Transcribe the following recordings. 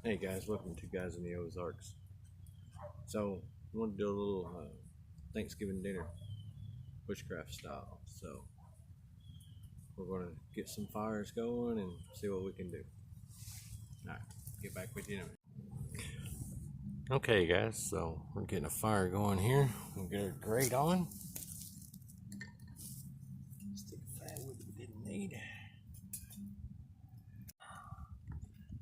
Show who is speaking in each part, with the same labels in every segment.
Speaker 1: Hey guys, welcome to Guys in the Ozarks. So, I want to do a little Thanksgiving dinner, bushcraft style. So, we're going to get some fires going and see what we can do. Alright, get back with you in a minute. Okay, guys, so we're getting a fire going here. We'll get our grate on. Stick of firewood that we didn't need.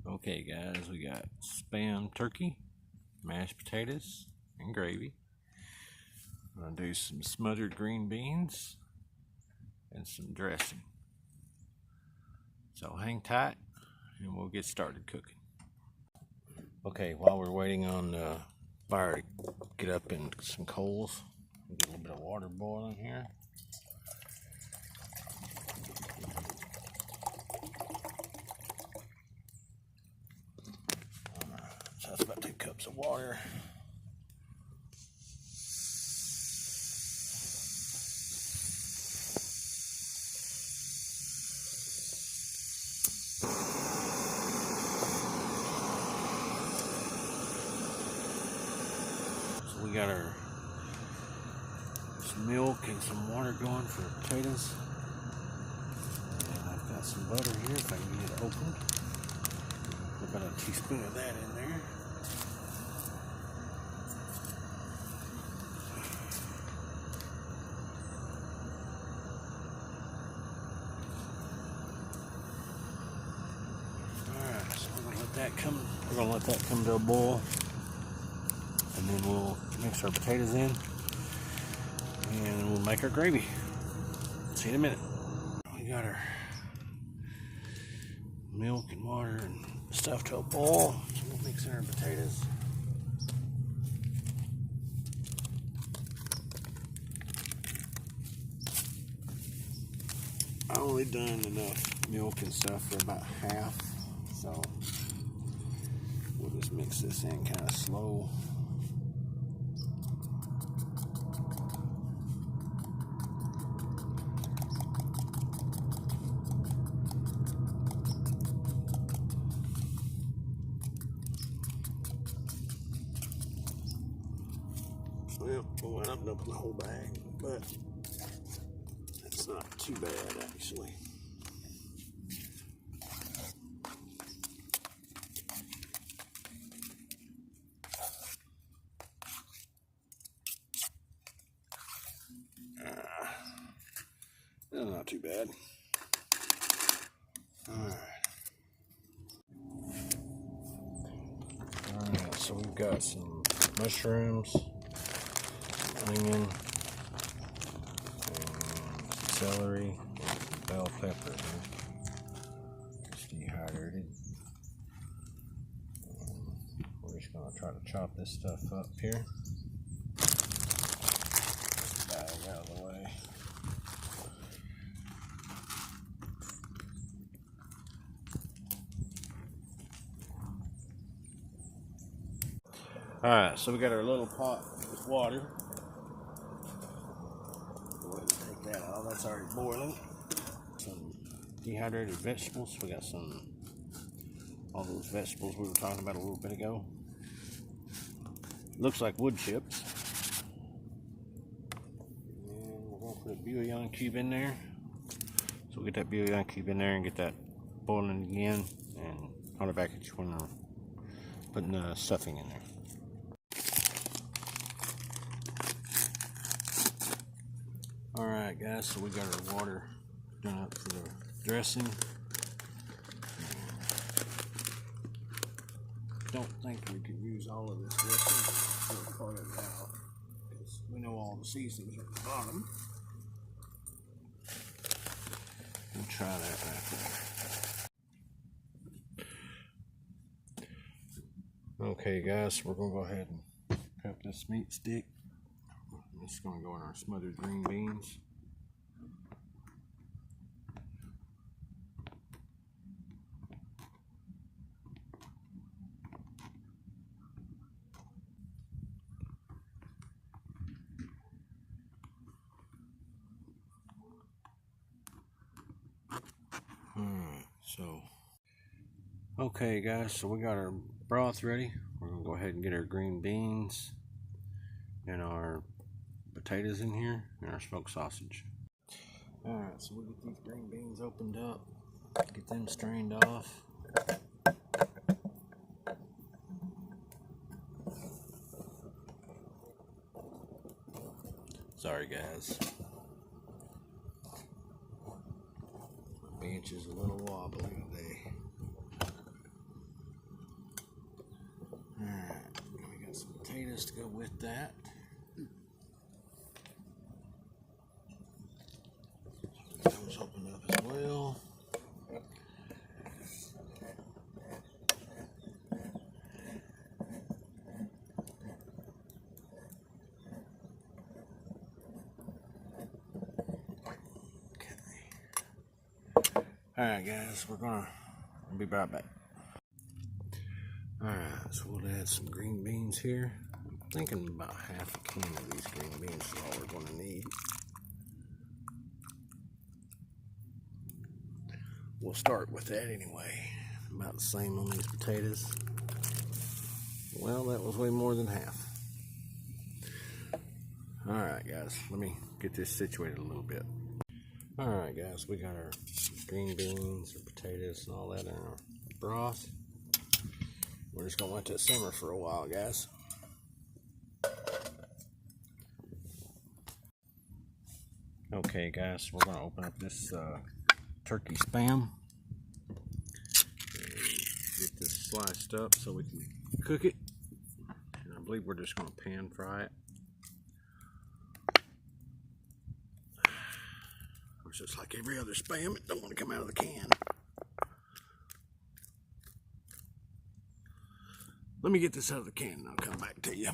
Speaker 1: Okay, guys, we got spam turkey, mashed potatoes, and gravy. I'm going to do some smothered green beans and some dressing. So hang tight and we'll get started cooking. Okay, while we're waiting on the fire to get up in some coals, we'll get a little bit of water boiling here. So that's about 2 cups of water. So we got some milk and some water going for the potatoes. And I've got some butter here if I can get it opened. Put about a teaspoon of that in there. Alright, so we're gonna let that come to a boil. And then we'll mix our potatoes in and we'll make our gravy. See you in a minute. We got our milk and water and stuff to a boil, so we'll mix in our potatoes. I only done enough milk and stuff for about half, so we'll just mix this in kind of slow. Well, we'll end up dumping the whole bag, but it's not too bad actually. That's not too bad. Alright, so we've got some mushrooms, onion, and celery, and some bell pepper here. Just dehydrated. We're just going to try to chop this stuff up here. This bag out of the way. Alright, so we got our little pot with water. Go ahead and take that out. That's already boiling. Some dehydrated vegetables. We got all those vegetables we were talking about a little bit ago. Looks like wood chips. And we're going to put a bouillon cube in there. So we'll get that bouillon cube in there and get that boiling again. And holler back at you when we're putting the stuffing in there. Alright guys, so we got our water done up for the dressing. Don't think we could use all of this dressing. We'll part it out because we know all the seasonings are at the bottom. We'll try that right there. Okay guys, we're going to go ahead and prep this meat stick. It's going to go in our smothered green beans. Alright, so Okay guys, so we got our broth ready. We're gonna go ahead and get our green beans and our potatoes in here and our smoked sausage. Alright, so we'll get these green beans opened up, get them strained off. Sorry guys, my bench is a little wobbly today. Alright, we got some potatoes to go with that. Those opened up as well. Alright guys, we'll be right back. Alright, so we'll add some green beans here. I'm thinking about half a can of these green beans is all we're going to need. We'll start with that anyway. About the same on these potatoes. Well, that was way more than half. Alright guys, let me get this situated a little bit. Alright guys, we got our green beans, our potatoes, and all that in our broth. We're just gonna let that simmer for a while, guys. Okay guys, we're gonna open up this turkey Spam. Get this sliced up so we can cook it. And I believe we're just gonna pan fry it. It's just like every other Spam, it don't want to come out of the can. Let me get this out of the can and I'll come back to you.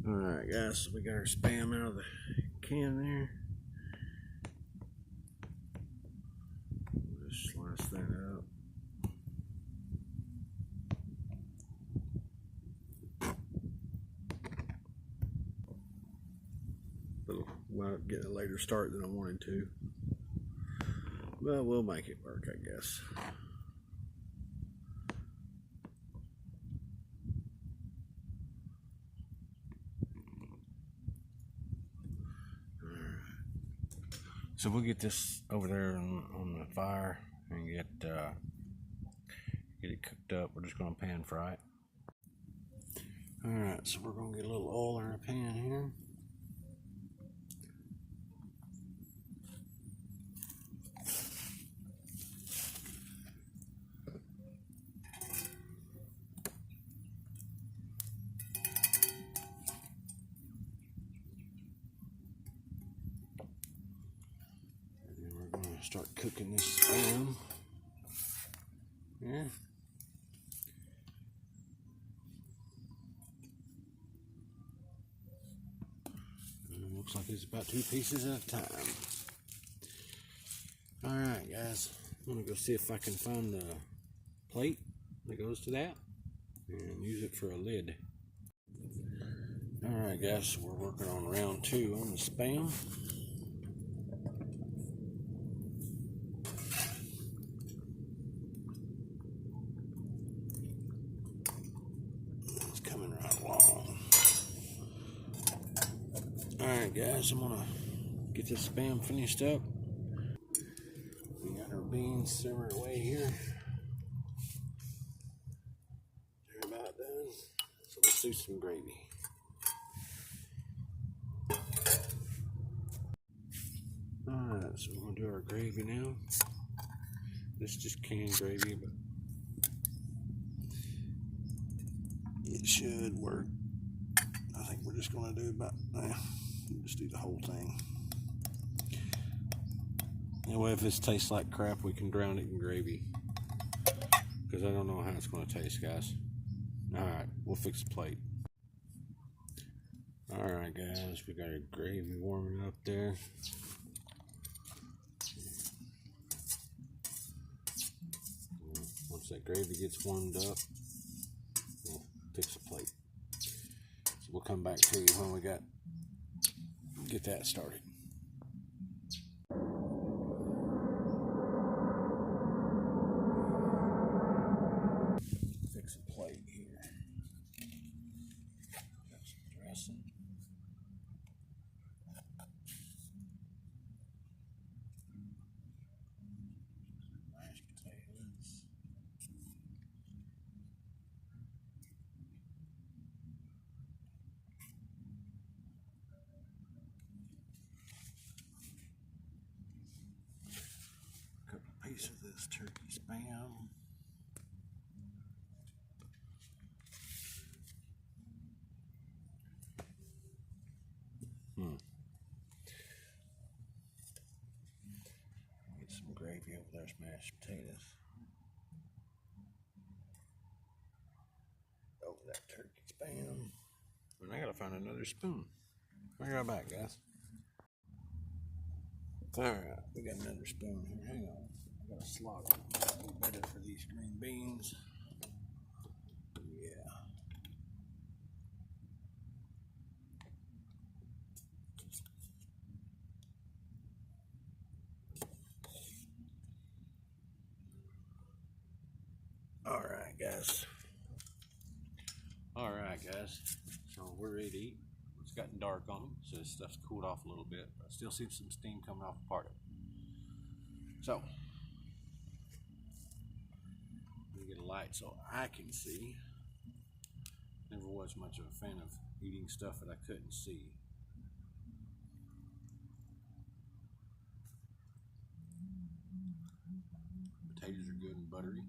Speaker 1: Alright guys, so we got our Spam out of the can there. Just slice that up. Well, getting a later start than I wanted to. But we'll make it work, I guess. So we'll get this over there on the fire and get it cooked up. We're just going to pan fry it. Alright, so we're going to get a little oil in our pan here. Start cooking this Spam. Yeah. Looks like it's about 2 pieces at a time. Alright guys, I'm gonna go see if I can find the plate that goes to that and use it for a lid. Alright guys, so we're working on round 2 on the Spam. Alright guys, I'm gonna get this Spam finished up. We got our beans simmered away here. They're about done. So let's do some gravy. Alright, so we're gonna do our gravy now. This is just canned gravy, but it should work. I think we're just gonna do about just do the whole thing. Anyway, if this tastes like crap, we can drown it in gravy. Because I don't know how it's going to taste, guys. Alright, we'll fix the plate. Alright, guys, we got our gravy warming up there. Once that gravy gets warmed up, we'll fix the plate. So we'll come back to you when we get that started. this turkey spam. Get some gravy over there, mashed potatoes. Over that turkey spam. And I gotta find another spoon. I'll be right back, guys. Alright, we got another spoon here. Hang on. I gotta slaughter them a little better for these green beans. Yeah. Alright, guys. So we're ready to eat. It's gotten dark on them, so this stuff's cooled off a little bit, but I still see some steam coming off the part of it. So, let me get a light so I can see. Never was much of a fan of eating stuff that I couldn't see. Potatoes are good and buttery.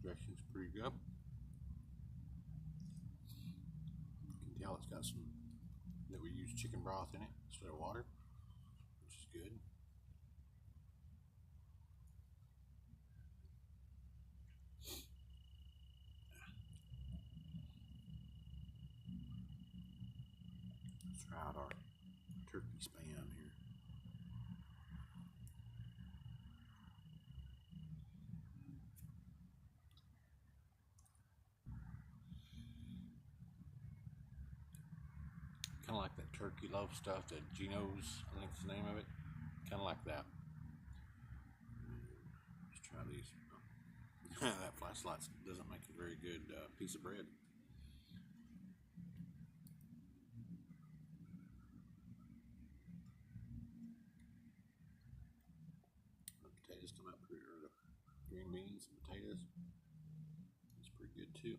Speaker 1: Dressing's pretty good. You can tell it's got some, that we use chicken broth in it instead of water, which is good. Let's try out our turkey spam here. Kind of like that turkey loaf stuff, that Geno's, I think is the name of it. Kind of like that. Let's try these. That flashlight doesn't make a very good piece of bread. The potatoes come out pretty, or the green beans and potatoes. It's pretty good too.